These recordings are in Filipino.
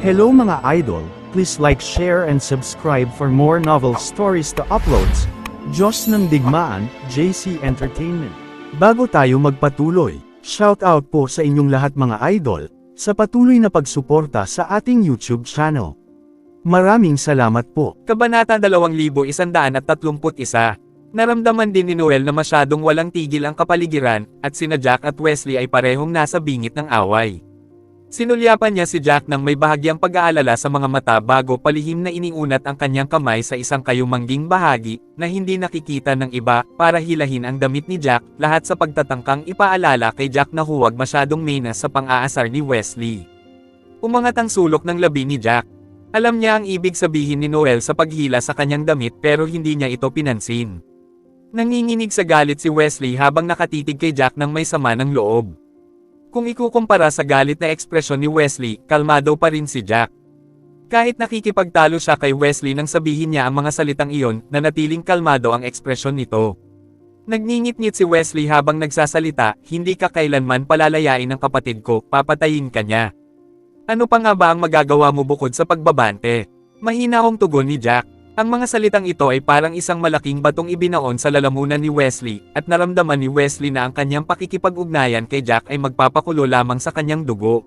Hello mga idol, please like, share and subscribe for more novel stories to uploads. Diyos ng Digmaan, JC Entertainment. Bago tayo magpatuloy, shout out po sa inyong lahat mga idol, sa patuloy na pagsuporta sa ating YouTube channel. Maraming salamat po. Kabanata 2131. Naramdaman din ni Noel na masyadong walang tigil ang kapaligiran, at sina Jack at Wesley ay parehong nasa bingit ng away. Sinulyapan niya si Jack nang may bahagyang pag-aalala sa mga mata bago palihim na iniunat ang kanyang kamay sa isang kayumangging bahagi, na hindi nakikita ng iba, para hilahin ang damit ni Jack, lahat sa pagtatangkang ipaalala kay Jack na huwag masyadong menas sa pang-aasar ni Wesley. Umangat ang sulok ng labi ni Jack. Alam niya ang ibig sabihin ni Noel sa paghila sa kanyang damit pero hindi niya ito pinansin. Nanginginig sa galit si Wesley habang nakatitig kay Jack nang may sama ng loob. Kung ikukumpara sa galit na ekspresyon ni Wesley, kalmado pa rin si Jack. Kahit nakikipagtalo siya kay Wesley nang sabihin niya ang mga salitang iyon, nanatiling kalmado ang ekspresyon nito. Nagngingit-ngit si Wesley habang nagsasalita, "Hindi ka kailanman palalayain ng kapatid ko, papatayin ka niya. Ano pa nga ba ang magagawa mo bukod sa pagbabante?" Mahina akong tugon ni Jack. Ang mga salitang ito ay parang isang malaking batong ibinaon sa lalamunan ni Wesley, at naramdaman ni Wesley na ang kanyang pakikipag-ugnayan kay Jack ay magpapakulo lamang sa kanyang dugo.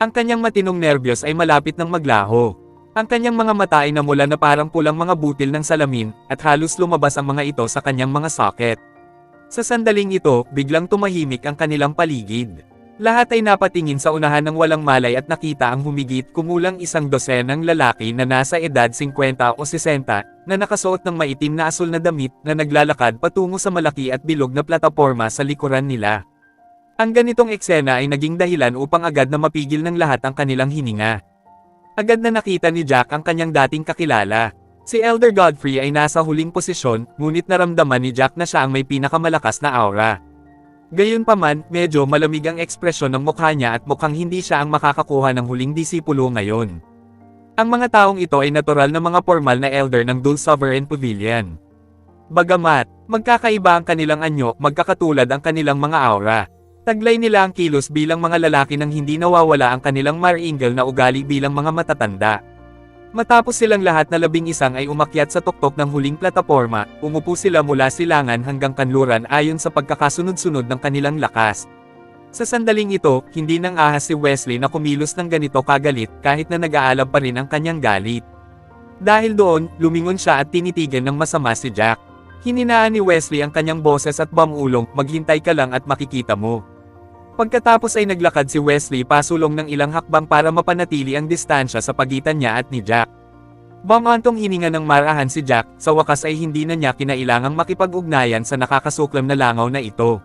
Ang kanyang matinong nerbiyos ay malapit ng maglaho. Ang kanyang mga mata ay namula na parang pulang mga butil ng salamin, at halos lumabas ang mga ito sa kanyang mga socket. Sa sandaling ito, biglang tumahimik ang kanilang paligid. Lahat ay napatingin sa unahan ng walang malay at nakita ang humigit kumulang 12 lalaki na nasa edad 50 o 60, na nakasuot ng maitim na asul na damit, na naglalakad patungo sa malaki at bilog na plataporma sa likuran nila. Ang ganitong eksena ay naging dahilan upang agad na mapigil ng lahat ang kanilang hininga. Agad na nakita ni Jack ang kanyang dating kakilala. Si Elder Godfrey ay nasa huling posisyon, ngunit naramdaman ni Jack na siya ang may pinakamalakas na aura. Gayunpaman, medyo malamig ang ekspresyon ng mukha niya at mukhang hindi siya ang makakakuha ng huling disipulo ngayon. Ang mga taong ito ay natural na mga formal na elder ng Dul Sovereign Pavilion. Bagamat magkakaiba ang kanilang anyo, magkakatulad ang kanilang mga aura. Taglay nila ang kilos bilang mga lalaki nang hindi nawawala ang kanilang maringal na ugali bilang mga matatanda. Matapos silang lahat na 11 ay umakyat sa tuktok ng huling plataporma, umupo sila mula silangan hanggang kanluran ayon sa pagkakasunod-sunod ng kanilang lakas. Sa sandaling ito, hindi nang ahas si Wesley na kumilos ng ganito kagalit kahit na nag-aalab pa rin ang kanyang galit. Dahil doon, lumingon siya at tinitigan ng masama si Jack. Hininaan ni Wesley ang kanyang boses at bamulong, "Maghintay ka lang at makikita mo." Pagkatapos ay naglakad si Wesley pasulong ng ilang hakbang para mapanatili ang distansya sa pagitan niya at ni Jack. Bumantong hininga ng marahan si Jack, sa wakas ay hindi na niya kinailangang makipag-ugnayan sa nakakasuklam na langaw na ito.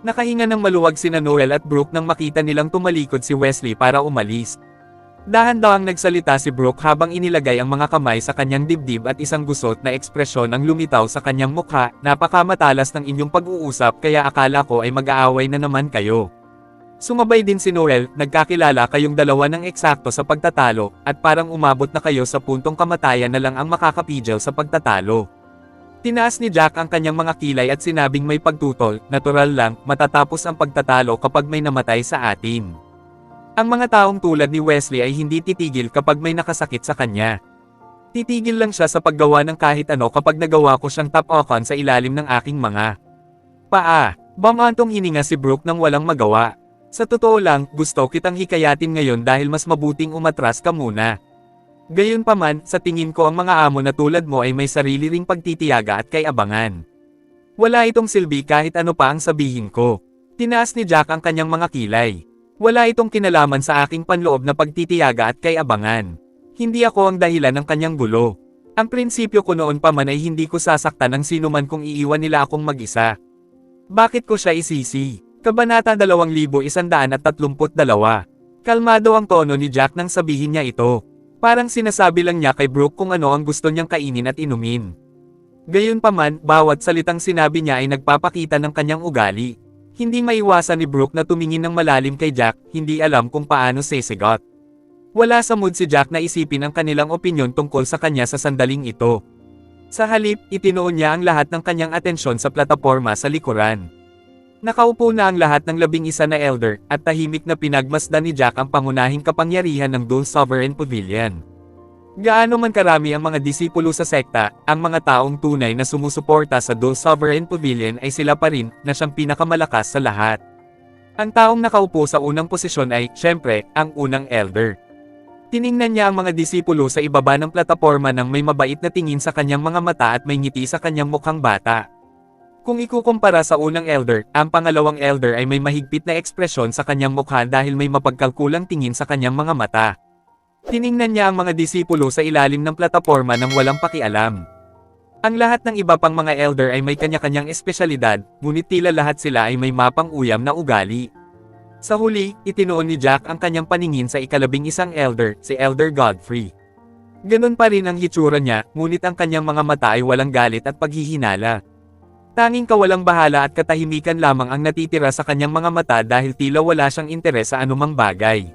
Nakahinga ng maluwag sina Noel at Brooke nang makita nilang tumalikod si Wesley para umalis. Dahan-dahang nagsalita si Brooke habang inilagay ang mga kamay sa kanyang dibdib at isang gusot na ekspresyon ang lumitaw sa kanyang mukha, "Napakamatalas ng inyong pag-uusap kaya akala ko ay mag-aaway na naman kayo." Sumabay din si Noel, "Nagkakilala kayong dalawa ng eksakto sa pagtatalo, at parang umabot na kayo sa puntong kamatayan na lang ang makakapigil sa pagtatalo." Tinaas ni Jack ang kanyang mga kilay at sinabing may pagtutol, "Natural lang, matatapos ang pagtatalo kapag may namatay sa atin." Ang mga taong tulad ni Wesley ay hindi titigil kapag may nakasakit sa kanya. Titigil lang siya sa paggawa ng kahit ano kapag nagawa ko siyang tapakan sa ilalim ng aking mga paa. Bumantong hininga si Brooke nang walang magawa. "Sa totoo lang, gusto kitang hikayatin ngayon dahil mas mabuting umatras ka muna. Gayunpaman, sa tingin ko ang mga amo na tulad mo ay may sarili ring pagtitiyaga at kay-abangan. Wala itong silbi kahit ano pa ang sabihin ko." Tinaas ni Jack ang kanyang mga kilay. "Wala itong kinalaman sa aking panloob na pagtitiyaga at kay-abangan. Hindi ako ang dahilan ng kanyang gulo. Ang prinsipyo ko noon pa man ay hindi ko sasaktan ng sinuman kung iiwan nila akong mag-isa. Bakit ko siya isisi?" Kabanata 2132. Kalmado ang tono ni Jack nang sabihin niya ito. Parang sinasabi lang niya kay Brooke kung ano ang gusto niyang kainin at inumin. Gayunpaman, bawat salitang sinabi niya ay nagpapakita ng kanyang ugali. Hindi maiwasan ni Brooke na tumingin ng malalim kay Jack, hindi alam kung paano sisigot. Wala sa mood si Jack na isipin ang kanilang opinyon tungkol sa kanya sa sandaling ito. Sa halip, itinoon niya ang lahat ng kanyang atensyon sa plataporma sa likuran. Nakaupo na ang lahat ng 11 na elder, at tahimik na pinagmasdan ni Jack ang pangunahing kapangyarihan ng Dole Sovereign Pavilion. Gaano man karami ang mga disipulo sa sekta, ang mga taong tunay na sumusuporta sa Dole Sovereign Pavilion ay sila pa rin, na siyang pinakamalakas sa lahat. Ang taong nakaupo sa unang posisyon ay, syempre, ang unang elder. Tiningnan niya ang mga disipulo sa ibaba ng plataporma nang may mabait na tingin sa kanyang mga mata at may ngiti sa kanyang mukhang bata. Kung ikukumpara sa unang elder, ang pangalawang elder ay may mahigpit na ekspresyon sa kanyang mukha dahil may mapagkalkulang tingin sa kanyang mga mata. Tiningnan niya ang mga disipulo sa ilalim ng plataporma nang walang pakialam. Ang lahat ng iba pang mga elder ay may kanya-kanyang espesyalidad, ngunit tila lahat sila ay may mapang-uyam na ugali. Sa huli, itinuon ni Jack ang kanyang paningin sa ika-11 elder, si Elder Godfrey. Ganon pa rin ang hitsura niya, ngunit ang kanyang mga mata ay walang galit at paghihinala. Tanging kawalang bahala at katahimikan lamang ang natitira sa kanyang mga mata dahil tila wala siyang interes sa anumang bagay.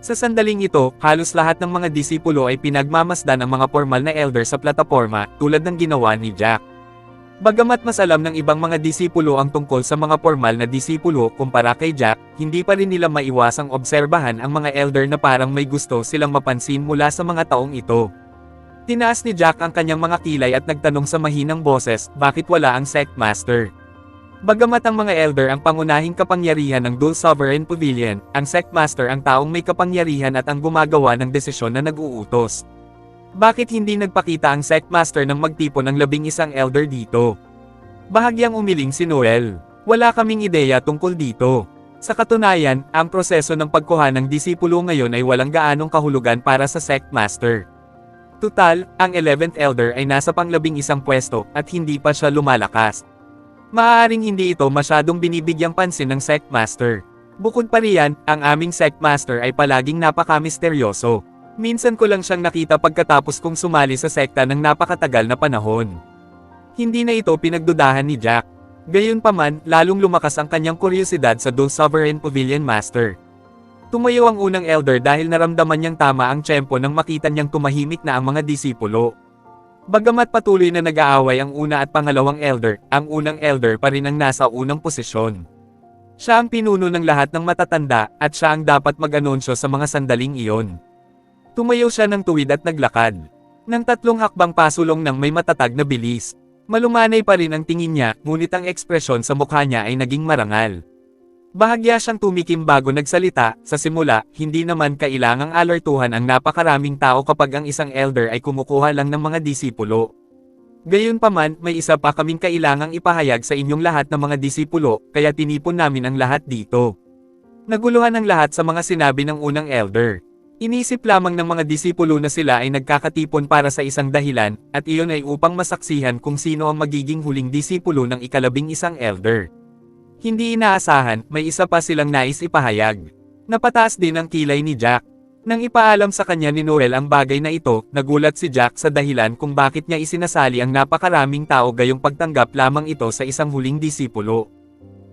Sa sandaling ito, halos lahat ng mga disipulo ay pinagmamasdan ang mga formal na elder sa plataporma, tulad ng ginawa ni Jack. Bagamat mas alam ng ibang mga disipulo ang tungkol sa mga formal na disipulo kumpara kay Jack, hindi pa rin nila maiwasang obserbahan ang mga elder na parang may gusto silang mapansin mula sa mga taong ito. Tinaas ni Jack ang kanyang mga kilay at nagtanong sa mahinang boses, bakit wala ang Sect Master? Bagamat ang mga elder ang pangunahing kapangyarihan ng Dole Sovereign Pavilion, ang Sect Master ang taong may kapangyarihan at ang gumagawa ng desisyon na nag-uutos. Bakit hindi nagpakita ang Sect Master nang magtipon ng 11 elder dito? Bahagyang umiling si Noel. Wala kaming ideya tungkol dito. Sa katunayan, ang proseso ng pagkuha ng disipulo ngayon ay walang gaanong kahulugan para sa Sect Master. Tutal, ang 11th elder ay nasa pang-11 pwesto, at hindi pa siya lumalakas. Maaaring hindi ito masyadong binibigyang pansin ng Sect Master. Bukod pa riyan, ang aming Sect Master ay palaging napaka-misteryoso. Minsan ko lang siyang nakita pagkatapos kong sumali sa sekta ng napakatagal na panahon. Hindi na ito pinagdudahan ni Jack. Gayunpaman, lalong lumakas ang kanyang kuryosidad sa Dole Sovereign Pavilion Master. Tumayo ang unang elder dahil naramdaman niyang tama ang tiyempo nang makita niyang tumahimik na ang mga disipulo. Bagamat patuloy na nag-aaway ang una at pangalawang elder, ang unang elder pa rin ang nasa unang posisyon. Siya ang pinuno ng lahat ng matatanda, at siya ang dapat mag-anunsyo sa mga sandaling iyon. Tumayo siya ng tuwid at naglakad. Nang 3 hakbang pasulong nang may matatag na bilis. Malumanay pa rin ang tingin niya, ngunit ang ekspresyon sa mukha niya ay naging marangal. Bahagya siyang tumikim bago nagsalita, sa simula, hindi naman kailangang alertuhan ang napakaraming tao kapag ang isang elder ay kumukuha lang ng mga disipulo. Gayunpaman, may isa pa kaming kailangang ipahayag sa inyong lahat ng mga disipulo, kaya tinipon namin ang lahat dito. Naguluhan ang lahat sa mga sinabi ng unang elder. Inisip lamang ng mga disipulo na sila ay nagkakatipon para sa isang dahilan, at iyon ay upang masaksihan kung sino ang magiging huling disipulo ng ika-11 elder. Hindi inaasahan, may isa pa silang nais ipahayag. Napataas din ang kilay ni Jack. Nang ipaalam sa kanya ni Noel ang bagay na ito, nagulat si Jack sa dahilan kung bakit niya isinasali ang napakaraming tao gayong pagtanggap lamang ito sa isang huling disipulo.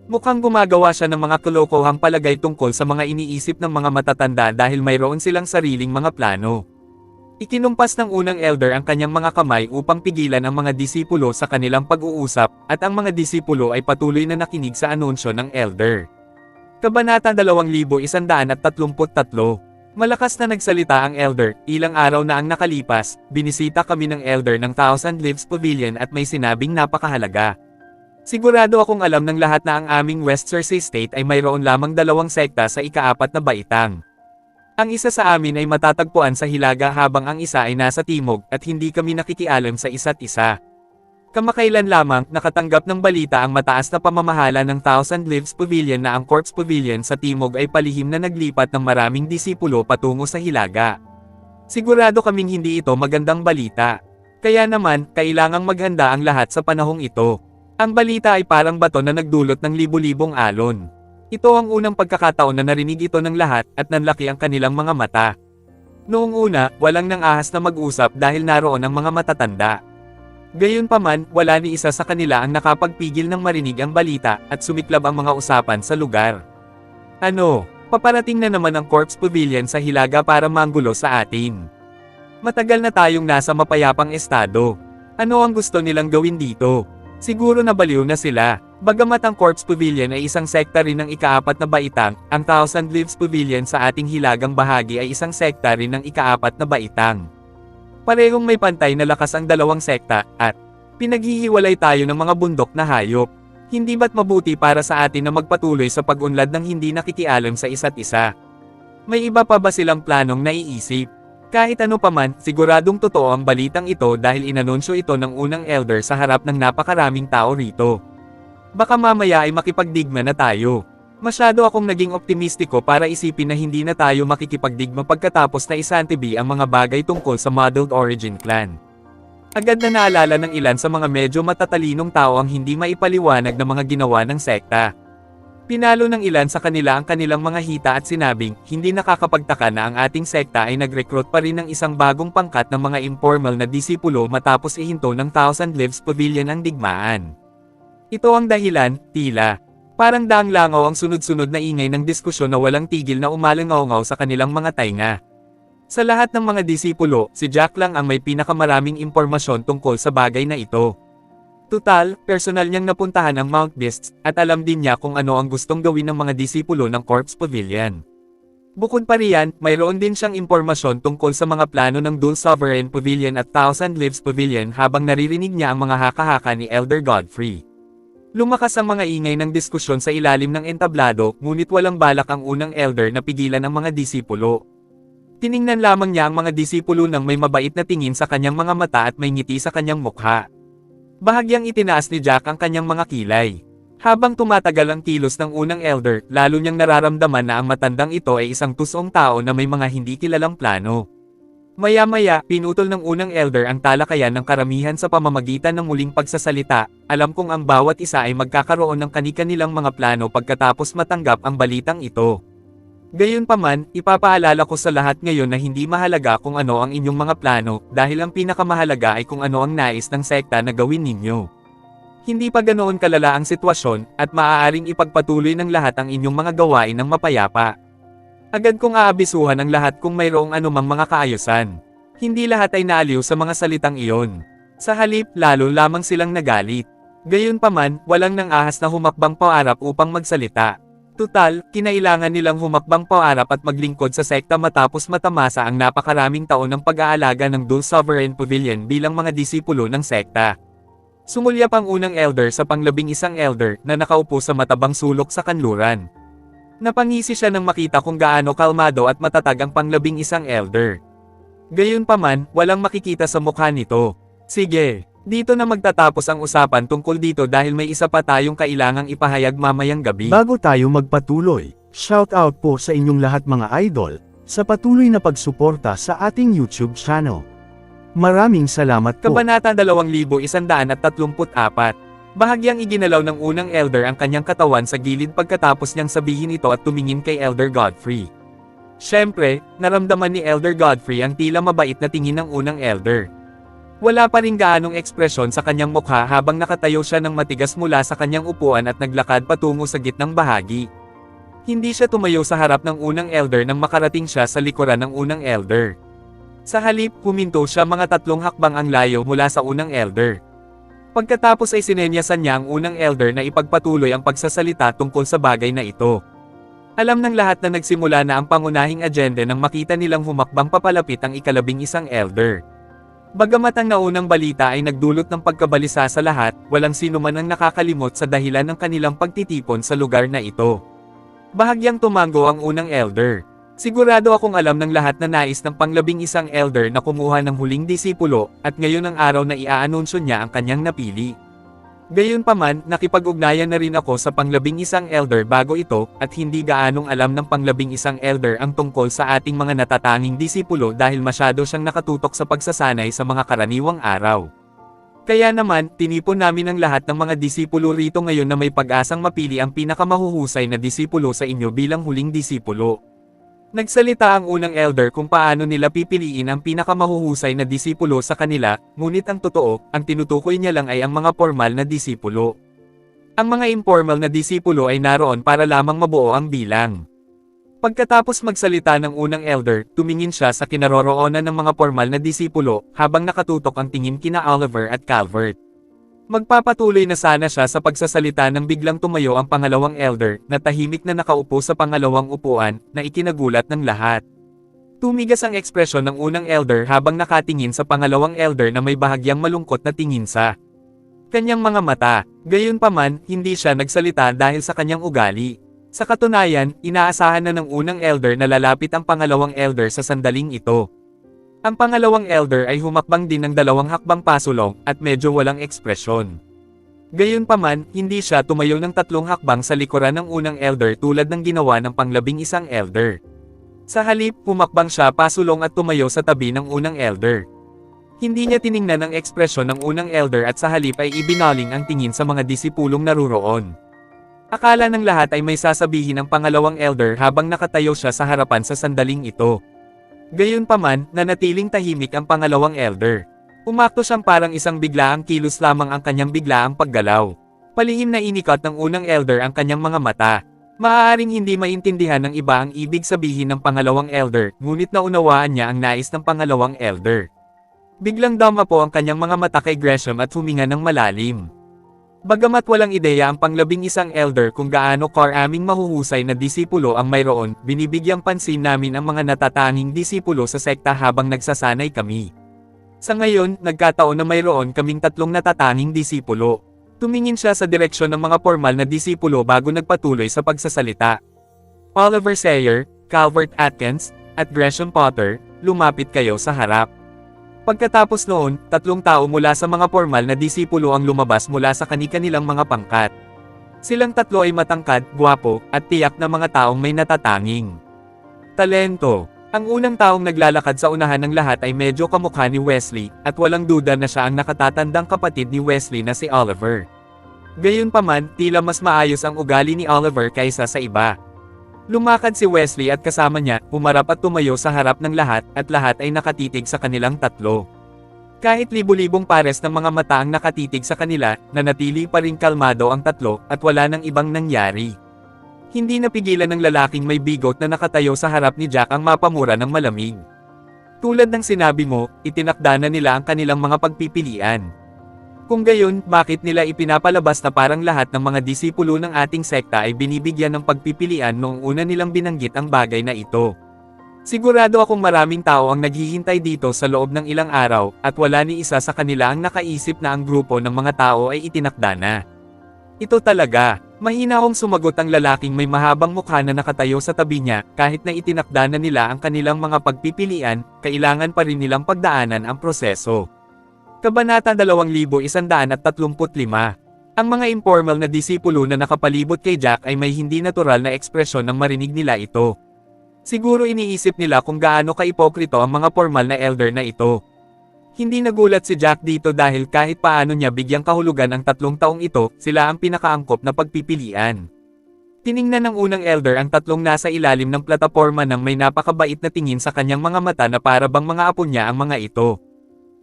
Mukhang gumagawa siya ng mga kalokohang palagay tungkol sa mga iniisip ng mga matatanda dahil mayroon silang sariling mga plano. Ikinumpas ng unang elder ang kanyang mga kamay upang pigilan ang mga disipulo sa kanilang pag-uusap, at ang mga disipulo ay patuloy na nakinig sa anunsyo ng elder. Kabanata 2133. Malakas na nagsalita ang elder, ilang araw na ang nakalipas, binisita kami ng elder ng Thousand Leaves Pavilion at may sinabing napakahalaga. Sigurado akong alam ng lahat na ang aming West Cersei State ay mayroon lamang 2 sekta sa ika-4 na baitang. Ang isa sa amin ay matatagpuan sa Hilaga habang ang isa ay nasa Timog at hindi kami nakikialam sa isa't isa. Kamakailan lamang, nakatanggap ng balita ang mataas na pamamahala ng Thousand Leaves Pavilion na ang Corpse Pavilion sa Timog ay palihim na naglipat ng maraming disipulo patungo sa Hilaga. Sigurado kaming hindi ito magandang balita. Kaya naman, kailangang maghanda ang lahat sa panahong ito. Ang balita ay parang bato na nagdulot ng libu-libong alon. Ito ang unang pagkakataon na narinig ito ng lahat, at nanlaki ang kanilang mga mata. Noong una, walang nang ahas na mag-usap dahil naroon ang mga matatanda. Gayunpaman, wala ni isa sa kanila ang nakapagpigil ng marinig ang balita, at sumiklab ang mga usapan sa lugar. Ano, paparating na naman ang Corpse Pavilion sa Hilaga para manggulo sa atin. Matagal na tayong nasa mapayapang estado. Ano ang gusto nilang gawin dito? Siguro nabaliw na sila. Bagamat ang Corpse Pavilion ay isang sekta rin ng ikaapat na baitang, ang Thousand Leaves Pavilion sa ating hilagang bahagi ay isang sekta rin ng ikaapat na baitang. Parehong may pantay na lakas ang dalawang sekta, at pinaghihiwalay tayo ng mga bundok na hayop. Hindi ba't mabuti para sa atin na magpatuloy sa pag-unlad ng hindi nakikialam sa isa't isa? May iba pa ba silang planong naiisip? Kahit ano paman, siguradong totoo ang balitang ito dahil inanunsyo ito ng unang elder sa harap ng napakaraming tao rito. Baka mamaya ay makipagdigma na tayo. Masyado akong naging optimistiko para isipin na hindi na tayo makikipagdigma pagkatapos na isantibi ang mga bagay tungkol sa Muddled Origin Clan. Agad na naalala ng ilan sa mga medyo matatalinong tao ang hindi maipaliwanag na mga ginawa ng sekta. Pinalo ng ilan sa kanila ang kanilang mga hita at sinabing, hindi nakakapagtaka na ang ating sekta ay nag-recruit pa rin ng isang bagong pangkat ng mga informal na disipulo matapos ihinto ng Thousand Leaves Pavilion ang digmaan. Ito ang dahilan, tila. Parang daang langaw ang sunod-sunod na ingay ng diskusyon na walang tigil na umalangaw-ngaw sa kanilang mga tainga. Sa lahat ng mga disipulo, si Jack lang ang may pinakamaraming impormasyon tungkol sa bagay na ito. Tutal, personal niyang napuntahan ang Mount Beasts, at alam din niya kung ano ang gustong gawin ng mga disipulo ng Corpse Pavilion. Bukod pa riyan, mayroon din siyang impormasyon tungkol sa mga plano ng Dul Sovereign Pavilion at Thousand Leaves Pavilion habang naririnig niya ang mga haka-haka ni Elder Godfrey. Lumakas ang mga ingay ng diskusyon sa ilalim ng entablado, ngunit walang balak ang unang elder na pigilan ang mga disipulo. Tiningnan lamang niya ang mga disipulo nang may mabait na tingin sa kanyang mga mata at may ngiti sa kanyang mukha. Bahagyang itinaas ni Jack ang kanyang mga kilay. Habang tumatagal ang kilos ng unang elder, lalo niyang nararamdaman na ang matandang ito ay isang tusong tao na may mga hindi kilalang plano. Maya-maya, pinutol ng unang elder ang talakayan ng karamihan sa pamamagitan ng muling pagsasalita. Alam kong ang bawat isa ay magkakaroon ng kani-kanilang mga plano pagkatapos matanggap ang balitang ito. Gayunpaman, ipapaalala ko sa lahat ngayon na hindi mahalaga kung ano ang inyong mga plano, dahil ang pinakamahalaga ay kung ano ang nais ng sekta na gawin ninyo. Hindi pa ganoon kalala ang sitwasyon, at maaaring ipagpatuloy ng lahat ang inyong mga gawain ng mapayapa. Agad kong aabisuhan ang lahat kung mayroong anumang mga kaayusan. Hindi lahat ay naaliw sa mga salitang iyon. Sa halip, lalo lamang silang nagalit. Gayunpaman, walang nang ahas na humakbang paarap upang magsalita. Tutal, kinailangan nilang humakbang paarap at maglingkod sa sekta matapos matamasa ang napakaraming taon ng pag-aalaga ng Dul Sovereign Pavilion bilang mga disipulo ng sekta. Sumulyap ang unang elder sa pang-11 elder na nakaupo sa matabang sulok sa kanluran. Napangisi siya nang makita kung gaano kalmado at matatag ang pang-11 elder. Gayunpaman, walang makikita sa mukha nito. Sige, dito na magtatapos ang usapan tungkol dito dahil may isa pa tayong kailangang ipahayag mamayang gabi. Bago tayo magpatuloy, shoutout po sa inyong lahat mga idol, sa patuloy na pagsuporta sa ating YouTube channel. Maraming salamat po. Kabanata 2134. Bahagyang iginalaw ng unang elder ang kanyang katawan sa gilid pagkatapos niyang sabihin ito at tumingin kay Elder Godfrey. Siyempre, naramdaman ni Elder Godfrey ang tila mabait na tingin ng unang elder. Wala pa ring gaanong ekspresyon sa kanyang mukha habang nakatayo siya ng matigas mula sa kanyang upuan at naglakad patungo sa gitnang bahagi. Hindi siya tumayo sa harap ng unang elder nang makarating siya sa likuran ng unang elder. Sa halip, huminto siya mga 3 hakbang ang layo mula sa unang elder. Pagkatapos ay sinenyasan niya ang unang elder na ipagpatuloy ang pagsasalita tungkol sa bagay na ito. Alam ng lahat na nagsimula na ang pangunahing agenda nang makita nilang humakbang papalapit ang ika-11 elder. Bagamat ang naunang balita ay nagdulot ng pagkabalisa sa lahat, walang sino man ang nakakalimot sa dahilan ng kanilang pagtitipon sa lugar na ito. Bahagyang tumango ang unang elder. Sigurado akong alam ng lahat na nais ng pang-11 elder na kumuha ng huling disipulo, at ngayon ang araw na iaanunsyo niya ang kanyang napili. Gayunpaman, nakipag-ugnayan na rin ako sa pang-11 elder bago ito, at hindi gaanong alam ng pang-11 elder ang tungkol sa ating mga natatanging disipulo dahil masyado siyang nakatutok sa pagsasanay sa mga karaniwang araw. Kaya naman, tinipon namin ang lahat ng mga disipulo rito ngayon na may pag-asang mapili ang pinakamahuhusay na disipulo sa inyo bilang huling disipulo. Nagsalita ang unang elder kung paano nila pipiliin ang pinakamahuhusay na disipulo sa kanila, ngunit ang totoo, ang tinutukoy niya lang ay ang mga formal na disipulo. Ang mga informal na disipulo ay naroon para lamang mabuo ang bilang. Pagkatapos magsalita ng unang elder, tumingin siya sa kinaroroonan ng mga formal na disipulo, habang nakatutok ang tingin kina Oliver at Calvert. Magpapatuloy na sana siya sa pagsasalita nang biglang tumayo ang pangalawang elder, na tahimik na nakaupo sa pangalawang upuan, na ikinagulat ng lahat. Tumigas ang ekspresyon ng unang elder habang nakatingin sa pangalawang elder na may bahagyang malungkot na tingin sa kanyang mga mata. Gayunpaman, hindi siya nagsalita dahil sa kanyang ugali. Sa katunayan, inaasahan na ng unang elder na lalapit ang pangalawang elder sa sandaling ito. Ang pangalawang elder ay humakbang din ng 2 hakbang pasulong, at medyo walang ekspresyon. Gayunpaman, hindi siya tumayo ng 3 hakbang sa likuran ng unang elder tulad ng ginawa ng pang-11 elder. Sa halip, humakbang siya pasulong at tumayo sa tabi ng unang elder. Hindi niya tiningnan ang ekspresyon ng unang elder at sa halip ay ibinaling ang tingin sa mga disipulong naruroon. Akala ng lahat ay may sasabihin ang pangalawang elder habang nakatayo siya sa harapan sa sandaling ito. Gayunpaman, nanatiling tahimik ang pangalawang elder. Umakto siyang parang isang biglaang kilos lamang ang kanyang biglaang paggalaw. Palihim na inikot ng unang elder ang kanyang mga mata. Maaaring hindi maintindihan ng iba ang ibig sabihin ng pangalawang elder, ngunit naunawaan niya ang nais ng pangalawang elder. Biglang dama po ang kanyang mga mata kay Gresham at huminga ng malalim. Bagamat walang ideya ang pang-11 elder kung gaano karaming mahuhusay na disipulo ang mayroon, binibigyang pansin namin ang mga natatanging disipulo sa sekta habang nagsasanay kami. Sa ngayon, nagkataon na mayroon kaming 3 natatanging disipulo. Tumingin siya sa direksyon ng mga formal na disipulo bago nagpatuloy sa pagsasalita. Oliver Sayer, Calvert Atkins, at Gresham Potter, lumapit kayo sa harap. Pagkatapos noon, 3 tao mula sa mga formal na disipulo ang lumabas mula sa kani-kanilang mga pangkat. Silang 3 ay matangkad, gwapo, at tiyak na mga taong may natatanging talento. Ang unang taong naglalakad sa unahan ng lahat ay medyo kamukha ni Wesley, at walang duda na siya ang nakatatandang kapatid ni Wesley na si Oliver. Gayunpaman, tila mas maayos ang ugali ni Oliver kaysa sa iba. Lumakad si Wesley at kasama niya, humarap at tumayo sa harap ng lahat, at lahat ay nakatitig sa kanilang 3. Kahit libu-libong pares ng mga mata ang nakatitig sa kanila, nanatili pa rin kalmado ang 3, at wala nang ibang nangyari. Hindi napigilan ng lalaking may bigot na nakatayo sa harap ni Jack ang mapamura ng malamig. Tulad ng sinabi mo, itinakda na nila ang kanilang mga pagpipilian. Kung gayon, bakit nila ipinapalabas na parang lahat ng mga disipulo ng ating sekta ay binibigyan ng pagpipilian noong una nilang binanggit ang bagay na ito? Sigurado akong maraming tao ang naghihintay dito sa loob ng ilang araw, at wala ni isa sa kanila ang nakaisip na ang grupo ng mga tao ay itinakda na. Ito talaga, mahinahong sumagot ang lalaking may mahabang mukha na nakatayo sa tabi niya, kahit na itinakda na nila ang kanilang mga pagpipilian, kailangan pa rin nilang pagdaanan ang proseso. Kabanata 2135. Ang mga informal na disipulo na nakapalibot kay Jack ay may hindi natural na ekspresyon nang marinig nila ito. Siguro iniisip nila kung gaano ka-ipokrito ang mga formal na elder na ito. Hindi nagulat si Jack dito dahil kahit paano niya bigyang kahulugan ang 3 taong ito, sila ang pinakaangkop na pagpipilian. Tiningnan ng unang elder ang 3 nasa ilalim ng plataporma nang may napakabait na tingin sa kanyang mga mata na para bang mga apo niya ang mga ito.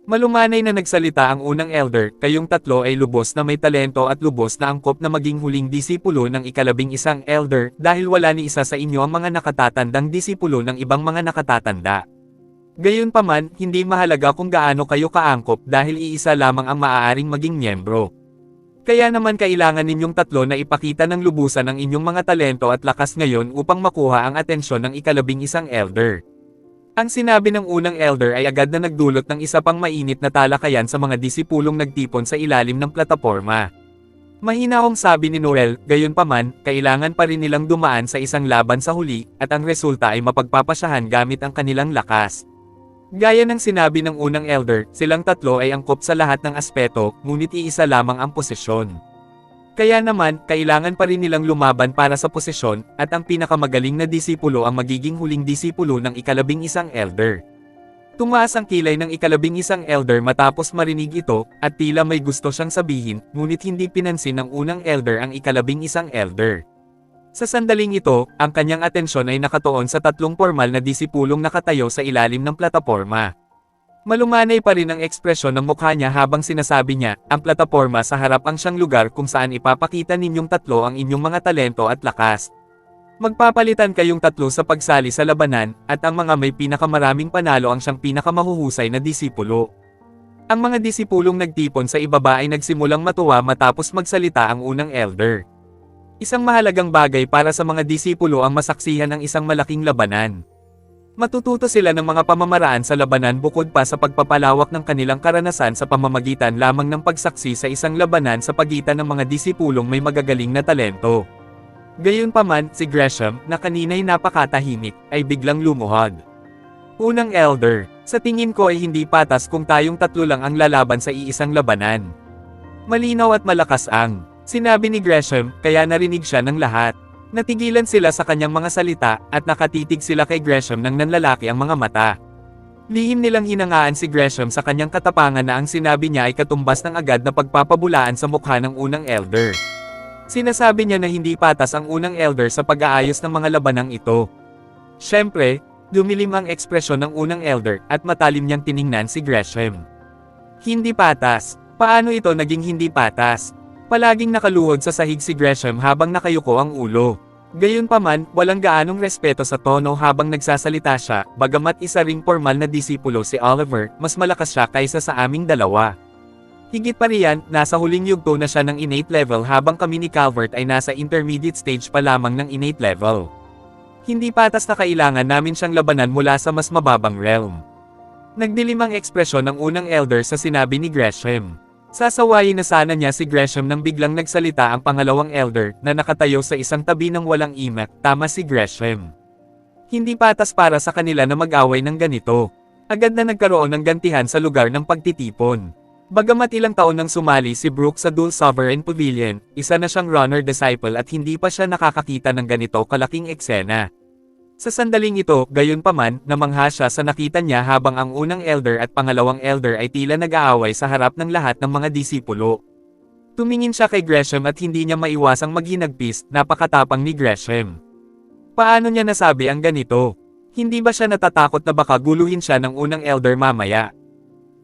Malumanay na nagsalita ang unang elder, kayong 3 ay lubos na may talento at lubos na angkop na maging huling disipulo ng ika-11 elder, dahil wala ni isa sa inyo ang mga nakatatandang disipulo ng ibang mga nakatatanda. Gayunpaman, hindi mahalaga kung gaano kayo kaangkop dahil iisa lamang ang maaaring maging miyembro. Kaya naman kailangan ninyong 3 na ipakita ng lubusan ang inyong mga talento at lakas ngayon upang makuha ang atensyon ng ika-11 elder. Ang sinabi ng unang elder ay agad na nagdulot ng isa pang mainit na talakayan sa mga disipulong nagtipon sa ilalim ng plataporma. Mahinahong sabi ni Noel, gayunpaman, kailangan pa rin nilang dumaan sa isang laban sa huli, at ang resulta ay mapagpapasyahan gamit ang kanilang lakas. Gaya ng sinabi ng unang elder, silang 3 ay angkop sa lahat ng aspeto, ngunit iisa lamang ang posisyon. Kaya naman, kailangan pa rin nilang lumaban para sa posisyon, at ang pinakamagaling na disipulo ang magiging huling disipulo ng ika-11 elder. Tumaas ang kilay ng ika-11 elder matapos marinig ito, at tila may gusto siyang sabihin, ngunit hindi pinansin ng unang elder ang ika-11 elder. Sa sandaling ito, ang kanyang atensyon ay nakatuon sa 3 formal na disipulong nakatayo sa ilalim ng plataporma. Malumanay pa rin ang ekspresyon ng mukha niya habang sinasabi niya, ang plataporma sa harap ang siyang lugar kung saan ipapakita ninyong 3 ang inyong mga talento at lakas. Magpapalitan kayong 3 sa pagsali sa labanan, at ang mga may pinakamaraming panalo ang siyang pinakamahuhusay na disipulo. Ang mga disipulong nagtipon sa ibaba ay nagsimulang matuwa matapos magsalita ang unang elder. Isang mahalagang bagay para sa mga disipulo ang masaksihan ng isang malaking labanan. Matututo sila ng mga pamamaraan sa labanan bukod pa sa pagpapalawak ng kanilang karanasan sa pamamagitan lamang ng pagsaksi sa isang labanan sa pagitan ng mga disipulong may magagaling na talento. Gayunpaman, si Gresham, na kanina'y napakatahimik, ay biglang lumuhod. Unang elder, sa tingin ko ay hindi patas kung tayong tatlo lang ang lalaban sa iisang labanan. Malinaw at malakas ang sinabi ni Gresham, kaya narinig siya ng lahat. Natigilan sila sa kanyang mga salita, at nakatitig sila kay Gresham nang nanlalaki ang mga mata. Lihim nilang hinangaan si Gresham sa kanyang katapangan na ang sinabi niya ay katumbas ng agad na pagpapabulaan sa mukha ng unang elder. Sinasabi niya na hindi patas ang unang elder sa pag-aayos ng mga labanang ito. Siyempre, dumilim ang ekspresyon ng unang elder at matalim niyang tiningnan si Gresham. Hindi patas. Paano ito naging hindi patas? Palaging nakaluhod sa sahig si Gresham habang nakayuko ang ulo. Gayunpaman, walang gaanong respeto sa tono habang nagsasalita siya, bagamat isa ring formal na disipulo si Oliver, mas malakas siya kaysa sa aming dalawa. Higit pa riyan, nasa huling yugto na siya ng innate level habang kami ni Calvert ay nasa intermediate stage pa lamang ng innate level. Hindi patas na kailangan namin siyang labanan mula sa mas mababang realm. Nagdilim ang ekspresyon ng unang elder sa sinabi ni Gresham. Sasawayin na sana niya si Gresham nang biglang nagsalita ang pangalawang elder na nakatayo sa isang tabi ng walang imak, tama si Gresham. Hindi patas para sa kanila na mag-away ng ganito. Agad na nagkaroon ng gantihan sa lugar ng pagtitipon. Bagamat ilang taon nang sumali si Brooke sa Dual Sovereign Pavilion, isa na siyang runner disciple at hindi pa siya nakakakita ng ganito kalaking eksena. Sa sandaling ito, gayunpaman, namangha siya sa nakita niya habang ang unang elder at pangalawang elder ay tila nag-aaway sa harap ng lahat ng mga disipulo. Tumingin siya kay Gresham at hindi niya maiwasang maghinagpis, napakatapang ni Gresham. Paano niya nasabi ang ganito? Hindi ba siya natatakot na baka guluhin siya ng unang elder mamaya?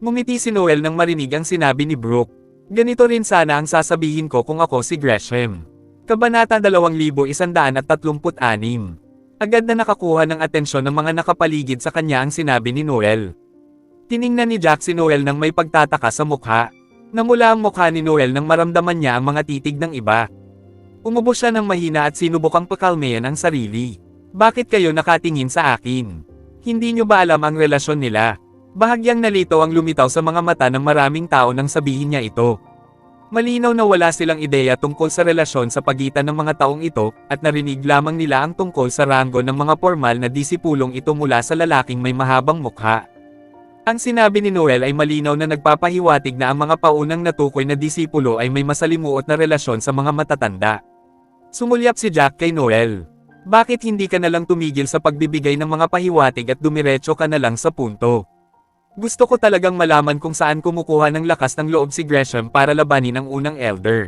Ngumiti si Noel nang marinig ang sinabi ni Brooke. Ganito rin sana ang sasabihin ko kung ako si Gresham. Kabanata 2136. Agad na nakakuha ng atensyon ng mga nakapaligid sa kanya ang sinabi ni Noel. Tiningnan ni Jack si Noel nang may pagtataka sa mukha. Namula ang mukha ni Noel nang maramdaman niya ang mga titig ng iba. Umubo siya ng mahina at sinubukang pakalmayan ang sarili. Bakit kayo nakatingin sa akin? Hindi niyo ba alam ang relasyon nila? Bahagyang nalito ang lumitaw sa mga mata ng maraming tao nang sabihin niya ito. Malinaw na wala silang ideya tungkol sa relasyon sa pagitan ng mga taong ito, at narinig lamang nila ang tungkol sa ranggo ng mga formal na disipulong ito mula sa lalaking may mahabang mukha. Ang sinabi ni Noel ay malinaw na nagpapahiwatig na ang mga paunang natukoy na disipulo ay may masalimuot na relasyon sa mga matatanda. Sumulyap si Jack kay Noel. Bakit hindi ka nalang tumigil sa pagbibigay ng mga pahiwatig at dumiretso ka na lang sa punto? Gusto ko talagang malaman kung saan kumukuha ng lakas ng loob si Gresham para labanin ang unang elder.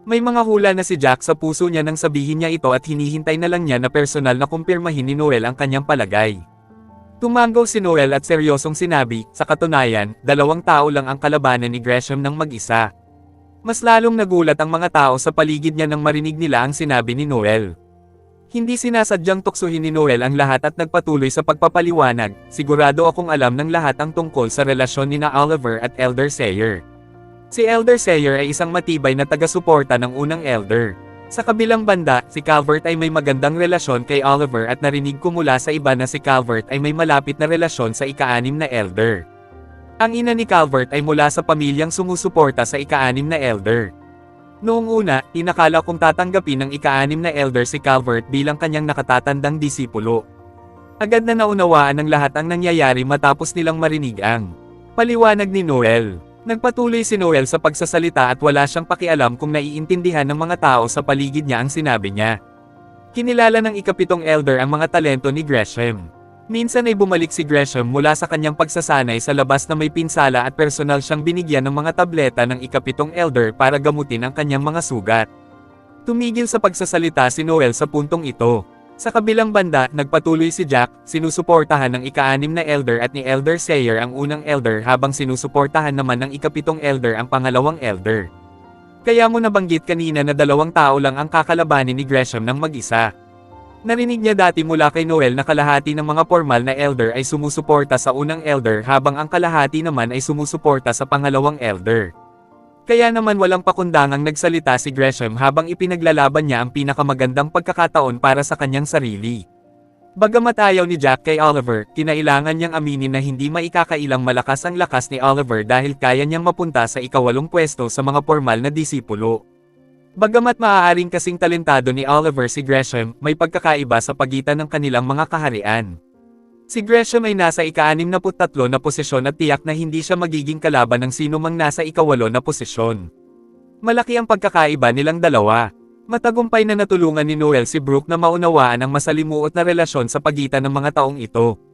May mga hula na si Jack sa puso niya nang sabihin niya ito at hinihintay na lang niya na personal na kumpirmahin ni Noel ang kanyang palagay. Tumango si Noel at seryosong sinabi, sa katunayan, 2 tao lang ang kalabanan ni Gresham ng mag-isa. Mas lalong nagulat ang mga tao sa paligid niya nang marinig nila ang sinabi ni Noel. Hindi sinasadyang tuksuhin ni Noel ang lahat at nagpatuloy sa pagpapaliwanag, sigurado akong alam ng lahat ang tungkol sa relasyon ni na Oliver at Elder Sayer. Si Elder Sayer ay isang matibay na taga-suporta ng unang elder. Sa kabilang banda, si Calvert ay may magandang relasyon kay Oliver at narinig ko mula sa iba na si Calvert ay may malapit na relasyon sa ika-6 na elder. Ang ina ni Calvert ay mula sa pamilyang sumusuporta sa ika-6 na elder. Noong una, inakala kong tatanggapin ng ika-6 na elder si Calvert bilang kanyang nakatatandang disipulo. Agad na naunawaan ng lahat ang nangyayari matapos nilang marinig ang paliwanag ni Noel. Nagpatuloy si Noel sa pagsasalita at wala siyang pakialam kung naiintindihan ng mga tao sa paligid niya ang sinabi niya. Kinilala ng ika-7 elder ang mga talento ni Gresham. Minsan ay bumalik si Gresham mula sa kanyang pagsasanay sa labas na may pinsala at personal siyang binigyan ng mga tableta ng ika-7 elder para gamutin ang kanyang mga sugat. Tumigil sa pagsasalita si Noel sa puntong ito. Sa kabilang banda, nagpatuloy si Jack, sinusuportahan ng ika-6 na elder at ni Elder Sayer ang unang elder habang sinusuportahan naman ng ika-7 elder ang pangalawang elder. Kaya mo nabanggit kanina na 2 tao lang ang kakalabanin ni Gresham ng mag-isa. Narinig niya dati mula kay Noel na kalahati ng mga formal na elder ay sumusuporta sa unang elder habang ang kalahati naman ay sumusuporta sa pangalawang elder. Kaya naman walang pakundangang nagsalita si Gresham habang ipinaglalaban niya ang pinakamagandang pagkakataon para sa kanyang sarili. Bagamat ayaw ni Jack kay Oliver, kinailangan niyang aminin na hindi maikakailang malakas ang lakas ni Oliver dahil kaya niyang mapunta sa ika-8 pwesto sa mga formal na disipulo. Bagamat maaaring kasing talentado ni Oliver si Gresham, may pagkakaiba sa pagitan ng kanilang mga kaharian. Si Gresham ay nasa ika-63 na posisyon at tiyak na hindi siya magiging kalaban ng sino mang nasa ika-8 na posisyon. Malaki ang pagkakaiba nilang dalawa. Matagumpay na natulungan ni Noel si Brooke na maunawaan ang masalimuot na relasyon sa pagitan ng mga taong ito.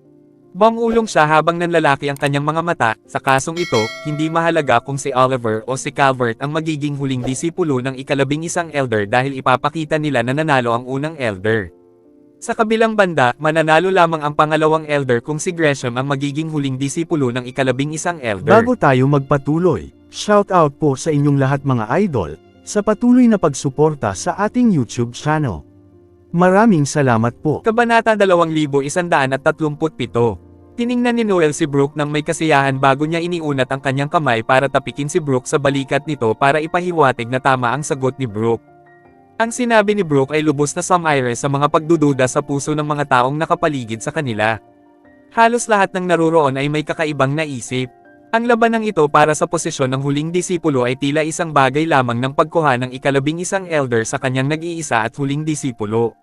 Bangulong siya habang nanlalaki ang kanyang mga mata, sa kasong ito, hindi mahalaga kung si Oliver o si Calvert ang magiging huling disipulo ng ika-11 elder dahil ipapakita nila na nanalo ang unang elder. Sa kabilang banda, mananalo lamang ang pangalawang elder kung si Gresham ang magiging huling disipulo ng ika-11 elder. Bago tayo magpatuloy, shoutout po sa inyong lahat mga idol, sa patuloy na pagsuporta sa ating YouTube channel. Maraming salamat po. Kabanata 2137. Tiningnan ni Noel si Brooke nang may kasiyahan bago niya iniunat ang kanyang kamay para tapikin si Brooke sa balikat nito para ipahiwatig na tama ang sagot ni Brooke. Ang sinabi ni Brooke ay lubos na sumire sa mga pagdududa sa puso ng mga taong nakapaligid sa kanila. Halos lahat ng naroroon ay may kakaibang naisip. Ang labanang ito para sa posisyon ng huling disipulo ay tila isang bagay lamang ng pagkuha ng ika-11 elder sa kanyang nag-iisa at huling disipulo.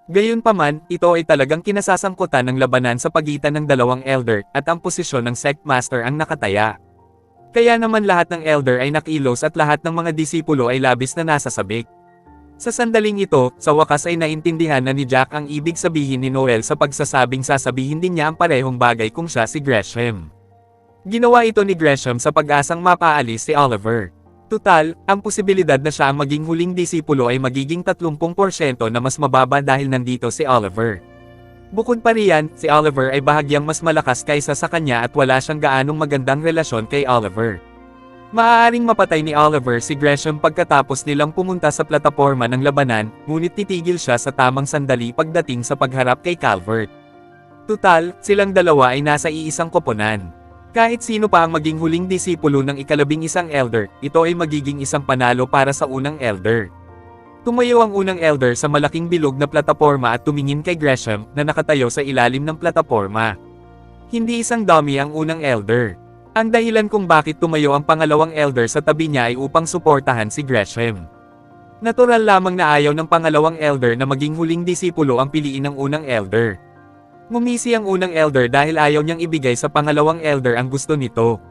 Gayunpaman, ito ay talagang kinasasangkutan ng labanan sa pagitan ng dalawang elder, at ang posisyon ng sect master ang nakataya. Kaya naman lahat ng elder ay nakilos at lahat ng mga disipulo ay labis na nasasabik. Sa sandaling ito, sa wakas ay naintindihan na ni Jack ang ibig sabihin ni Noel sa pagsasabing sasabihin din niya ang parehong bagay kung siya si Gresham. Ginawa ito ni Gresham sa pag-asang mapaalis si Oliver. Tutal, ang posibilidad na siya ang maging huling disipulo ay magiging 30% na mas mababa dahil nandito si Oliver. Bukod pa riyan, si Oliver ay bahagyang mas malakas kaysa sa kanya at wala siyang gaanong magandang relasyon kay Oliver. Maaaring mapatay ni Oliver si Gresham pagkatapos nilang pumunta sa plataporma ng labanan, ngunit titigil siya sa tamang sandali pagdating sa pagharap kay Calvert. Tutal, silang dalawa ay nasa iisang koponan. Kahit sino pa ang maging huling disipulo ng ika-11 elder, ito ay magiging isang panalo para sa unang elder. Tumayo ang unang elder sa malaking bilog na plataporma at tumingin kay Gresham na nakatayo sa ilalim ng plataporma. Hindi isang dummy ang unang elder. Ang dahilan kung bakit tumayo ang pangalawang elder sa tabi niya ay upang suportahan si Gresham. Natural lamang na ayaw ng pangalawang elder na maging huling disipulo ang piliin ng unang elder. Ngumisi ang unang elder dahil ayaw niyang ibigay sa pangalawang elder ang gusto nito.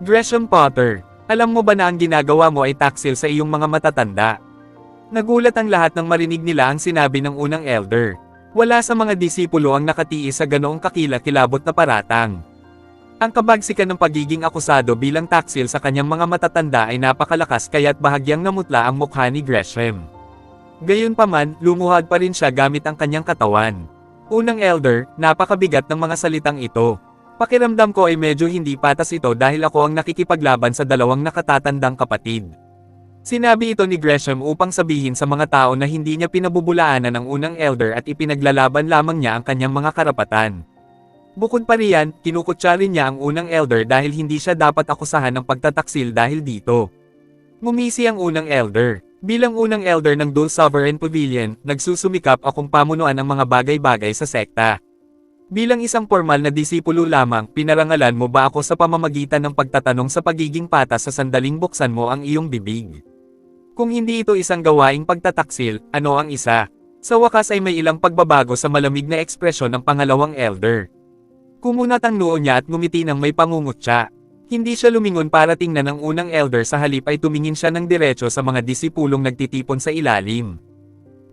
Gresham Potter, alam mo ba na ang ginagawa mo ay taksil sa iyong mga matatanda? Nagulat ang lahat nang marinig nila ang sinabi ng unang elder. Wala sa mga disipulo ang nakatiis sa ganoong kakilakilabot na paratang. Ang kabagsikan ng pagiging akusado bilang taksil sa kanyang mga matatanda ay napakalakas kaya't bahagyang namutla ang mukha ni Gresham. Gayunpaman, lumuhad pa rin siya gamit ang kanyang katawan. Unang elder, napakabigat ng mga salitang ito. Pakiramdam ko ay medyo hindi patas ito dahil ako ang nakikipaglaban sa dalawang nakatatandang kapatid. Sinabi ito ni Gresham upang sabihin sa mga tao na hindi niya pinabubulaanan ang unang elder at ipinaglalaban lamang niya ang kanyang mga karapatan. Bukod pa riyan, kinukutsa rin niya ang unang elder dahil hindi siya dapat akusahan ng pagtataksil dahil dito. Ngumisi ang unang elder. Bilang unang elder ng Dul Sovereign Pavilion, nagsusumikap akong pamunuan ang mga bagay-bagay sa sekta. Bilang isang formal na disipulo lamang, pinarangalan mo ba ako sa pamamagitan ng pagtatanong sa pagiging patas sa sandaling buksan mo ang iyong bibig? Kung hindi ito isang gawaing pagtataksil, ano ang isa? Sa wakas ay may ilang pagbabago sa malamig na ekspresyon ng pangalawang elder. Kumunat ang noo niya at ngumiti ng may pangungutya. Hindi siya lumingon para tingnan ang unang elder, sa halip ay tumingin siya ng diretso sa mga disipulong nagtitipon sa ilalim.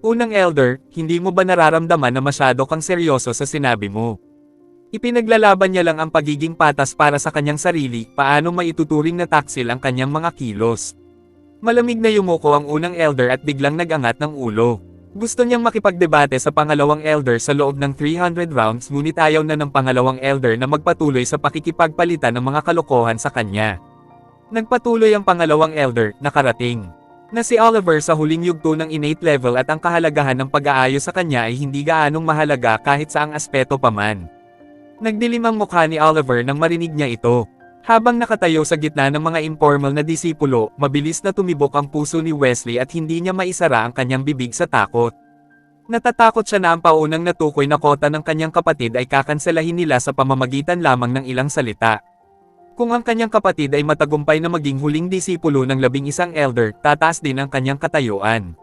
Unang elder, hindi mo ba nararamdaman na masyado kang seryoso sa sinabi mo? Ipinaglalaban niya lang ang pagiging patas para sa kanyang sarili, paano maituturing na taksil ang kanyang mga kilos. Malamig na yumuko ang unang elder at biglang nag-angat ng ulo. Gusto niyang makipagdebate sa pangalawang elder sa loob ng 300 rounds, ngunit ayaw na ng pangalawang elder na magpatuloy sa pakikipagpalitan ng mga kalokohan sa kanya. Nagpatuloy ang pangalawang elder, nakarating. na si Oliver sa huling yugto ng innate level at ang kahalagahan ng pag-aayos sa kanya ay hindi gaanong mahalaga kahit saang aspeto pa man. Nagdilim ang mukha ni Oliver nang marinig niya ito. Habang nakatayo sa gitna ng mga informal na disipulo, mabilis na tumibok ang puso ni Wesley at hindi niya maisara ang kanyang bibig sa takot. Natatakot siya na ang paunang natukoy na kota ng kanyang kapatid ay kakanselahin nila sa pamamagitan lamang ng ilang salita. Kung ang kanyang kapatid ay matagumpay na maging huling disipulo ng 11 elder, tataas din ang kanyang katayuan.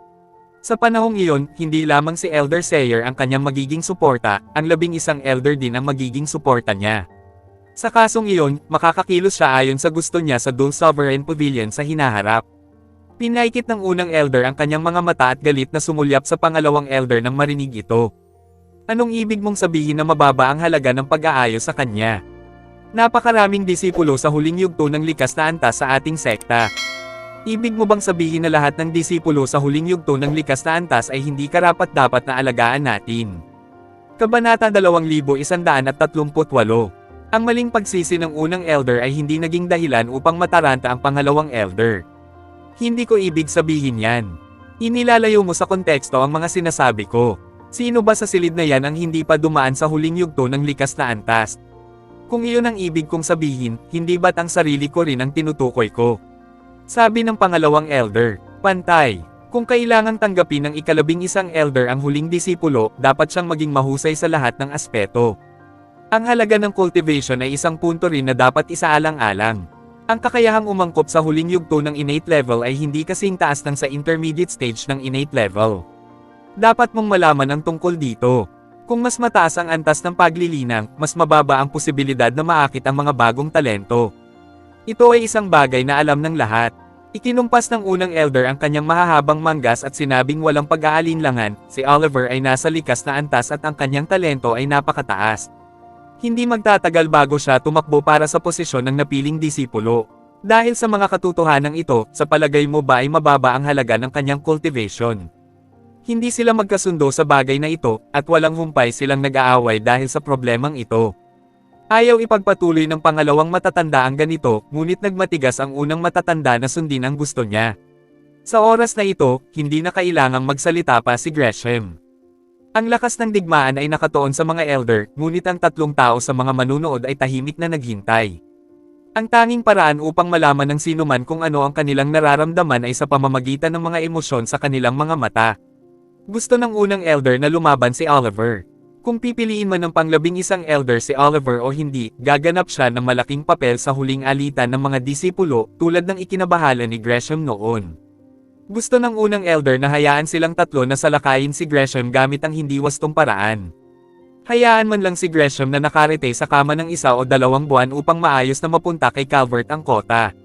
Sa panahong iyon, hindi lamang si Elder Sayer ang kanyang magiging suporta, ang 11 elder din ang magiging suporta niya. Sa kasong iyon, makakakilos siya ayon sa gusto niya sa Dual Sovereign Pavilion sa hinaharap. Pinaikit ng unang elder ang kanyang mga mata at galit na sumulyap sa pangalawang elder nang marinig ito. Anong ibig mong sabihin na mababa ang halaga ng pag-aayos sa kanya? Napakaraming disipulo sa huling yugto ng likas na antas sa ating sekta. Ibig mo bang sabihin na lahat ng disipulo sa huling yugto ng likas na antas ay hindi karapat-dapat na alagaan natin? Kabanata 2138. Ang maling pagsisi ng unang elder ay hindi naging dahilan upang mataranta ang pangalawang elder. Hindi ko ibig sabihin yan. Inilalayo mo sa konteksto ang mga sinasabi ko. Sino ba sa silid na yan ang hindi pa dumaan sa huling yugto ng likas na antas? Kung iyon ang ibig kong sabihin, hindi ba't ang sarili ko rin ang tinutukoy ko? Sabi ng pangalawang elder, pantay. Kung kailangang tanggapin ng ika-11 elder ang huling disipulo, dapat siyang maging mahusay sa lahat ng aspeto. Ang halaga ng cultivation ay isang punto rin na dapat isaalang-alang. Ang kakayahang umangkop sa huling yugto ng innate level ay hindi kasing taas ng sa intermediate stage ng innate level. Dapat mong malaman ang tungkol dito. Kung mas mataas ang antas ng paglilinang, mas mababa ang posibilidad na maakit ang mga bagong talento. Ito ay isang bagay na alam ng lahat. Ikinumpas ng unang elder ang kanyang mahahabang manggas at sinabing walang pag-aalinlangan, si Oliver ay nasa likas na antas at ang kanyang talento ay napakataas. Hindi magtatagal bago siya tumakbo para sa posisyon ng napiling disipulo. Dahil sa mga katotohanan ito, sa palagay mo ba ay mababa ang halaga ng kanyang cultivation? Hindi sila magkasundo sa bagay na ito, at walang humpay silang nag-aaway dahil sa problemang ito. Ayaw ipagpatuloy ng pangalawang matatanda ang ganito, ngunit nagmatigas ang unang matatanda na sundin ang gusto niya. Sa oras na ito, hindi na kailangang magsalita pa si Gresham. Ang lakas ng digmaan ay nakatuon sa mga elder, ngunit ang tatlong tao sa mga manunood ay tahimik na naghintay. Ang tanging paraan upang malaman ng sinuman kung ano ang kanilang nararamdaman ay sa pamamagitan ng mga emosyon sa kanilang mga mata. Gusto ng unang elder na lumaban si Oliver. Kung pipiliin man ng pang-11 elder si Oliver o hindi, gaganap siya ng malaking papel sa huling alitan ng mga disipulo, tulad ng ikinabahala ni Gresham noon. Gusto ng unang elder na hayaan silang tatlo na salakayin si Gresham gamit ang hindi wastong paraan. Hayaan man lang si Gresham na nakarete sa kama ng 1 o 2 buwan upang maayos na mapunta kay Calvert ang kota.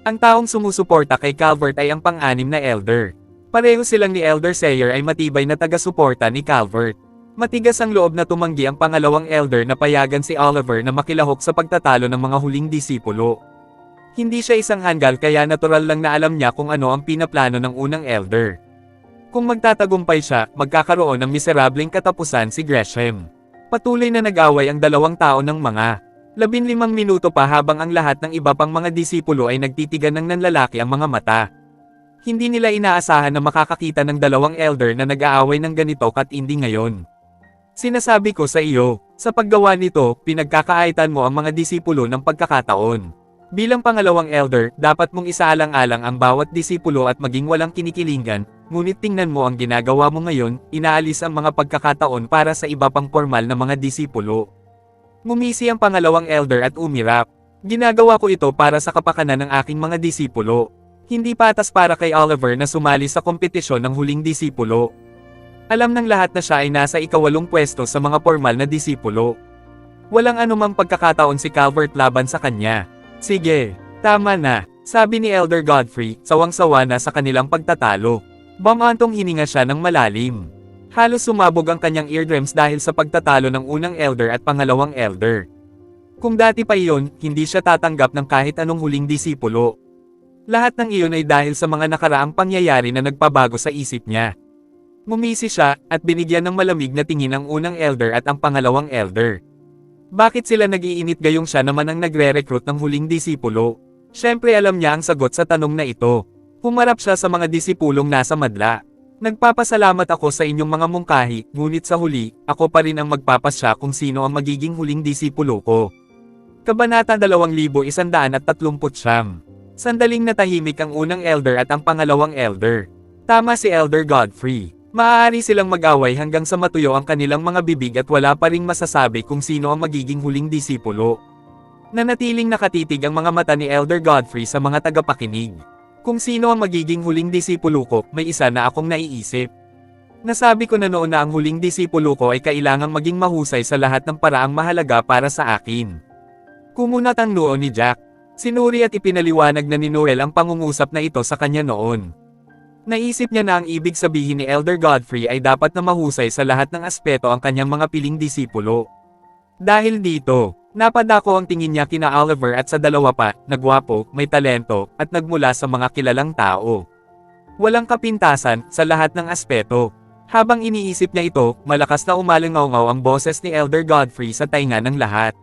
Ang taong sumusuporta kay Calvert ay ang pang-anim na elder. Pareho silang ni Elder Sayer ay matibay na taga-suporta ni Calvert. Matigas ang loob na tumanggi ang pangalawang elder na payagan si Oliver na makilahok sa pagtatalo ng mga huling disipulo. Hindi siya isang hanggal kaya natural lang na alam niya kung ano ang pinaplano ng unang elder. Kung magtatagumpay siya, magkakaroon ng miserableng katapusan si Gresham. Patuloy na nag-away ang dalawang tao ng mga 15 minuto pa habang ang lahat ng iba pang mga disipulo ay nagtitigan ng nanlalaki ang mga mata. Hindi nila inaasahan na makakakita ng dalawang elder na nag-aaway ng ganito katindi ngayon. Sinasabi ko sa iyo, sa paggawa nito, pinagkakaaitan mo ang mga disipulo ng pagkakataon. Bilang pangalawang elder, dapat mong isaalang-alang ang bawat disipulo at maging walang kinikilingan, ngunit tingnan mo ang ginagawa mo ngayon, inaalis ang mga pagkakataon para sa iba pang formal na mga disipulo. Ngumisi ang pangalawang elder at umirap. Ginagawa ko ito para sa kapakanan ng aking mga disipulo. Hindi patas para kay Oliver na sumali sa kompetisyon ng huling disipulo. Alam ng lahat na siya ay nasa ika-8 pwesto sa mga formal na disipulo. Walang anumang pagkakataon si Calvert laban sa kanya. Sige, tama na, sabi ni Elder Godfrey, sawang-sawa na sa kanilang pagtatalo. Bamantong hininga siya ng malalim. Halos sumabog ang kanyang eardrums dahil sa pagtatalo ng unang elder at pangalawang elder. Kung dati pa iyon, hindi siya tatanggap ng kahit anong huling disipulo. Lahat ng iyon ay dahil sa mga nakaraang pangyayari na nagpabago sa isip niya. Ngumisi siya, at binigyan ng malamig na tingin ang unang elder at ang pangalawang elder. Bakit sila nag-iinit gayong siya naman ang nagre-recruit ng huling disipulo? Siyempre alam niya ang sagot sa tanong na ito. Humarap siya sa mga disipulong nasa madla. Nagpapasalamat ako sa inyong mga mungkahi, ngunit sa huli, ako pa rin ang magpapasya kung sino ang magiging huling disipulo ko. Kabanata 2139. Sandaling natahimik ang unang elder at ang pangalawang elder. Tama si Elder Godfrey. Maaari silang mag-away hanggang sa matuyo ang kanilang mga bibig at wala pa ring masasabi kung sino ang magiging huling disipulo. Nanatiling nakatitig ang mga mata ni Elder Godfrey sa mga tagapakinig. Kung sino ang magiging huling disipulo ko, may isa na akong naiisip. Nasabi ko na noon na ang huling disipulo ko ay kailangang maging mahusay sa lahat ng paraang mahalaga para sa akin. Kumunat ang noo ni Jack. Sinuri at ipinaliwanag na ni Noel ang pangungusap na ito sa kanya noon. Naisip niya na ang ibig sabihin ni Elder Godfrey ay dapat na mahusay sa lahat ng aspeto ang kanyang mga piling disipulo. Dahil dito, napadako ang tingin niya kina Oliver at sa dalawa pa, na gwapo, may talento, at nagmula sa mga kilalang tao. Walang kapintasan sa lahat ng aspeto. Habang iniisip niya ito, malakas na umalingaw-ngaw ang boses ni Elder Godfrey sa tainga ng lahat.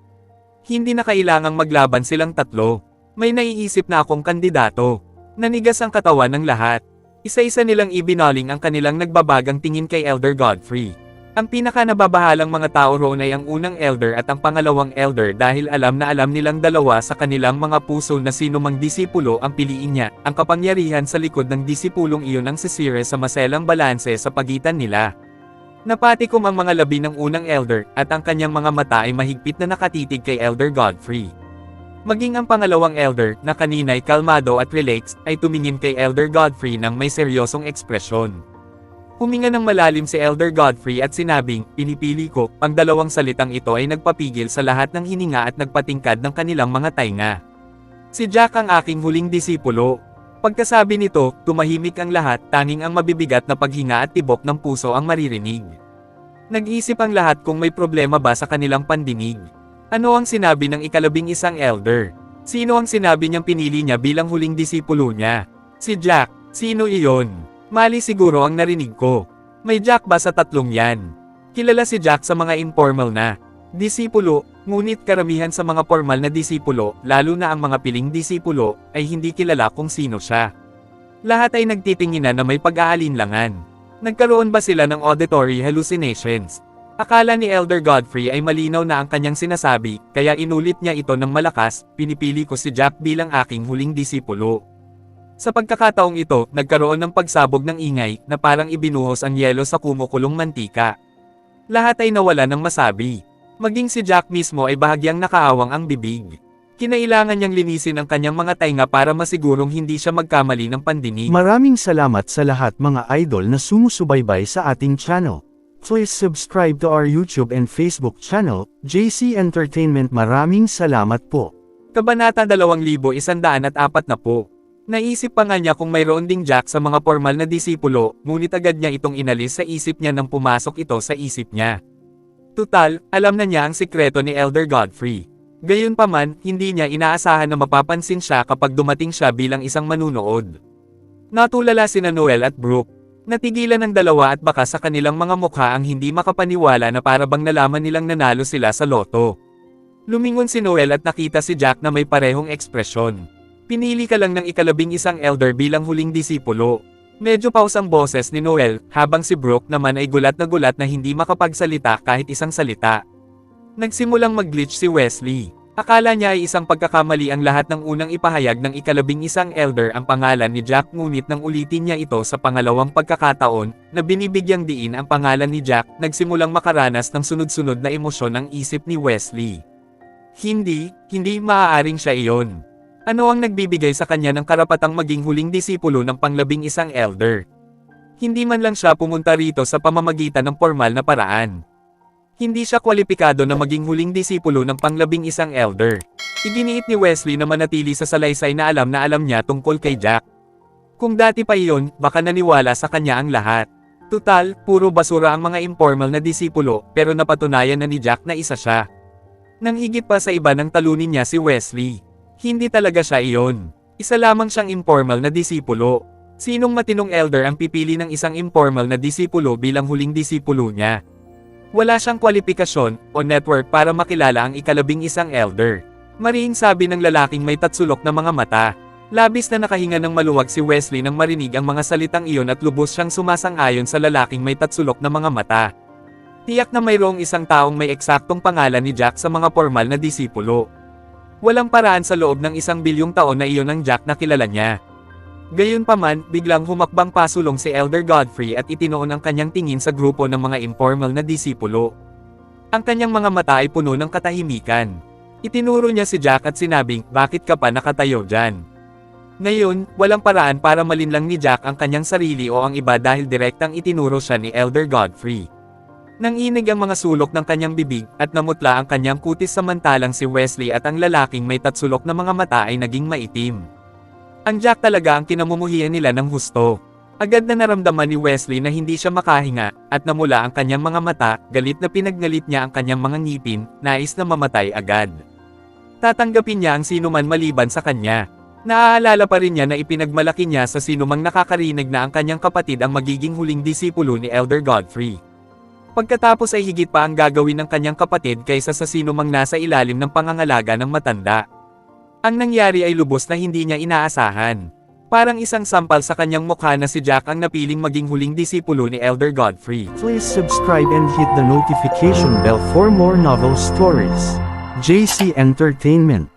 Hindi na kailangang maglaban silang tatlo. May naiisip na akong kandidato. Nanigas ang katawan ng lahat. Isa-isa nilang ibinaling ang kanilang nagbabagang tingin kay Elder Godfrey. Ang pinaka-nababahalang mga tao roon ay ang unang elder at ang pangalawang elder dahil alam na alam nilang dalawa sa kanilang mga puso na sino mang disipulo ang piliin niya. Ang kapangyarihan sa likod ng disipulong iyon ang sisire sa maselang balanse sa pagitan nila. Napatikom ang mga labi ng unang elder at ang kanyang mga mata ay mahigpit na nakatitig kay Elder Godfrey. Maging ang pangalawang elder, na kanina'y kalmado at relaxed, ay tumingin kay Elder Godfrey ng may seryosong ekspresyon. Huminga ng malalim si Elder Godfrey at sinabing, pinipili ko, ang dalawang salitang ito ay nagpapigil sa lahat ng hininga at nagpatingkad ng kanilang mga tainga. Si Jack ang aking huling disipulo. Pagkasabi nito, tumahimik ang lahat, tanging ang mabibigat na paghinga at tibok ng puso ang maririnig. Nag-isip ang lahat kung may problema ba sa kanilang pandinig. Ano ang sinabi ng ika-11 elder? Sino ang sinabi niyang pinili niya bilang huling disipulo niya? Si Jack. Sino iyon? Mali siguro ang narinig ko. May Jack ba sa tatlong yan? Kilala si Jack sa mga informal na disipulo, ngunit karamihan sa mga formal na disipulo, lalo na ang mga piling disipulo, ay hindi kilala kung sino siya. Lahat ay nagtitinginan na may pag-aalinlangan. Nagkaroon ba sila ng auditory hallucinations? Akala ni Elder Godfrey ay malinaw na ang kanyang sinasabi, kaya inulit niya ito ng malakas, pinipili ko si Jack bilang aking huling disipulo. Sa pagkakataong ito, nagkaroon ng pagsabog ng ingay, na parang ibinuhos ang yelo sa kumukulong mantika. Lahat ay nawala ng masabi. Maging si Jack mismo ay bahagyang nakaawang ang bibig. Kinailangan niyang linisin ang kanyang mga tainga para masigurong hindi siya magkamali ng pandinig. Maraming salamat sa lahat mga idol na sumusubaybay sa ating channel. Please subscribe to our YouTube and Facebook channel, JC Entertainment. Maraming salamat po. Kabanata 2140. Naisip pa nga niya kung mayroon ding Jack sa mga formal na disipulo, ngunit agad niya itong inalis sa isip niya nang pumasok ito sa isip niya. Tutal, alam na niya ang sikreto ni Elder Godfrey. Gayunpaman, hindi niya inaasahan na mapapansin siya kapag dumating siya bilang isang manunood. Natulala sina Noel at Brooke. Natigilan ng dalawa at baka sa kanilang mga mukha ang hindi makapaniwala na parabang nalaman nilang nanalo sila sa loto. Lumingon si Noel at nakita si Jack na may parehong ekspresyon. Pinili ka lang ng ika-11 elder bilang huling disipulo. Medyo pause ang boses ni Noel, habang si Brooke naman ay gulat na hindi makapagsalita kahit isang salita. Nagsimulang mag-glitch si Wesley. Akala niya ay isang pagkakamali ang lahat ng unang ipahayag ng ika-11 elder ang pangalan ni Jack, ngunit nang ulitin niya ito sa pangalawang pagkakataon, na binibigyang diin ang pangalan ni Jack, nagsimulang makaranas ng sunod-sunod na emosyon ang isip ni Wesley. Hindi maaaring siya iyon. Ano ang nagbibigay sa kanya ng karapatang maging huling disipulo ng pang-11 elder? Hindi man lang siya pumunta rito sa pamamagitan ng formal na paraan. Hindi siya kwalipikado na maging huling disipulo ng pang-11 elder. Iginiit ni Wesley na manatili sa salaysay na alam niya tungkol kay Jack. Kung dati pa iyon, baka naniwala sa kanya ang lahat. Tutal, puro basura ang mga informal na disipulo, pero napatunayan na ni Jack na isa siya. Nang higit pa sa iba nang talunin niya si Wesley. Hindi talaga siya iyon. Isa lamang siyang informal na disipulo. Sinong matinong elder ang pipili ng isang informal na disipulo bilang huling disipulo niya? Wala siyang kwalipikasyon o network para makilala ang ika-11 elder. Mariing sabi ng lalaking may tatsulok na mga mata. Labis na nakahinga ng maluwag si Wesley nang marinig ang mga salitang iyon at lubos siyang sumasang-ayon sa lalaking may tatsulok na mga mata. Tiyak na mayroong isang taong may eksaktong pangalan ni Jack sa mga formal na disipulo. Walang paraan sa loob ng 1 bilyong taon na iyon ang Jack na kilala niya. Gayunpaman, biglang humakbang pasulong si Elder Godfrey at itinoon ang kanyang tingin sa grupo ng mga informal na disipulo. Ang kanyang mga mata ay puno ng katahimikan. Itinuro niya si Jack at sinabing, "Bakit ka pa nakatayo dyan?" Ngayon, walang paraan para malinlang ni Jack ang kanyang sarili o ang iba dahil direktang itinuro siya ni Elder Godfrey. Nanginig ang mga sulok ng kanyang bibig at namutla ang kanyang kutis samantalang si Wesley at ang lalaking may tatsulok na mga mata ay naging maitim. Ang Jack talaga ang kinamumuhian nila ng husto. Agad na naramdaman ni Wesley na hindi siya makahinga, at namula ang kanyang mga mata, galit na pinaggalit niya ang kanyang mga ngipin, nais na mamatay agad. Tatanggapin niya ang sinuman maliban sa kanya. Naaalala pa rin niya na ipinagmalaki niya sa sinumang nakakarinig na ang kanyang kapatid ang magiging huling disipulo ni Elder Godfrey. Pagkatapos ay higit pa ang gagawin ng kanyang kapatid kaysa sa sinumang nasa ilalim ng pangangalaga ng matanda. Ang nangyari ay lubos na hindi niya inaasahan. Parang isang sampal sa kanyang mukha na si Jack ang napiling maging huling disipulo ni Elder Godfrey. Please subscribe and hit the notification bell for more novel stories. JC Entertainment.